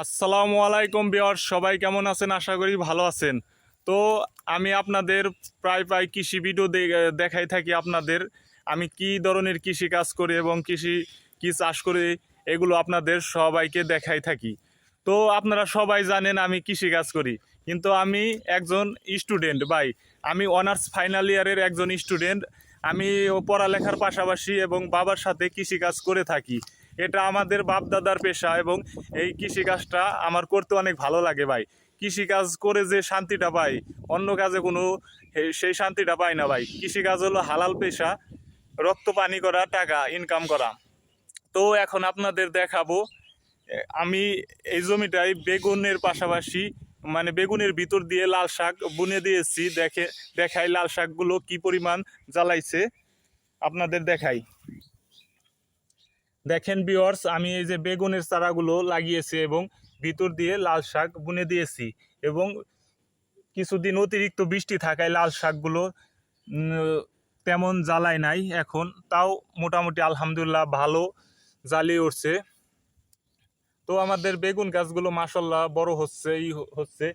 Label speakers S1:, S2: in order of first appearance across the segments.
S1: আসসালামু আলাইকুম ভিউয়ার্স, সবাই কেমন আছেন? আশা করি ভালো আছেন। তো আমি আপনাদের প্রায় কৃষি ভিডিও দেখাই থাকি আপনাদের। আমি কি ধরনের কৃষি কাজ করি এবং কি চাষ করি এগুলো আপনাদের সবাইকে দেখাই থাকি। তো আপনারা সবাই জানেন আমি কৃষি কাজ করি, কিন্তু আমি একজন স্টুডেন্ট ভাই। আমি অনার্স ফাইনাল ইয়ারের একজন স্টুডেন্ট। আমি পড়ালেখার পাশাপাশি এবং বাবার সাথে কৃষি কাজ করে থাকি। এটা আমাদের বাপ দাদার পেশা এবং এই কৃষিকাজটা আমার করতে অনেক ভালো লাগে ভাই। কৃষিকাজ করে যে শান্তিটা পাই, অন্য কাজে কোনো সেই শান্তিটা পাই না ভাই। কৃষিকাজ হলো হালাল পেশা, রক্ত পানি করা, টাকা ইনকাম করা। তো এখন আপনাদের দেখাবো আমি এই জমিটায় বেগুনের পাশাপাশি মানে বেগুনের ভিতর দিয়ে লাল শাক বুনে দিয়েছি। দেখাই লাল শাকগুলো কি পরিমাণ জ্বালাইছে, আপনাদের দেখাই। দেখেন ভিউয়ার্স, আমি এই যে বেগুনের চারাগুলো লাগিয়েছি এবং ভিতর দিয়ে লাল শাক বুনে দিয়েছি এবং কিছুদিন অতিরিক্ত বৃষ্টি থাকায় লাল শাকগুলো তেমন জ্বালায় নাই। এখন তাও মোটামুটি আলহামদুলিল্লাহ ভালো জ্বালিয়ে উঠছে। তো আমাদের বেগুন গাছগুলো মাশাল্লাহ বড় হচ্ছে।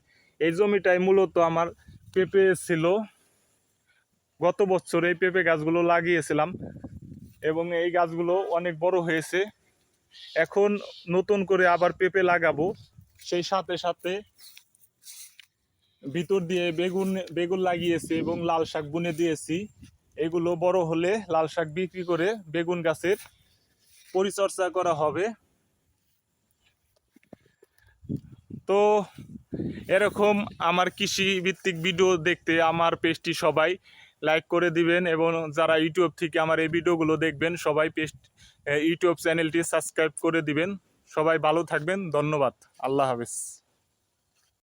S1: এই জমিটায় মূলত আমার পেঁপে ছিল। গত বছর এই পেঁপে গাছগুলো লাগিয়েছিলাম এবং এই গাছগুলো অনেক বড় হয়েছে। এখন নতুন করে আবার পেঁপে লাগাবো। সেই সাথে সাথে ভিতর দিয়ে বেগুন লাগিয়েছি এবং লাল শাক বুনে দিয়েছি। এগুলো বড় হলে লাল শাক বিক্রি করে বেগুন গাছের পরিচর্যা করা হবে। তো এরকম আমার কৃষি ভিত্তিক ভিডিও দেখতে আমার পেজটি সবাই লাইক করে দিবেন এবং যারা ইউটিউব থেকে আমার এই ভিডিওগুলো দেখবেন সবাই ইউটিউব চ্যানেলটি সাবস্ক্রাইব করে দিবেন। সবাই ভালো থাকবেন, ধন্যবাদ, আল্লাহ হাফেজ।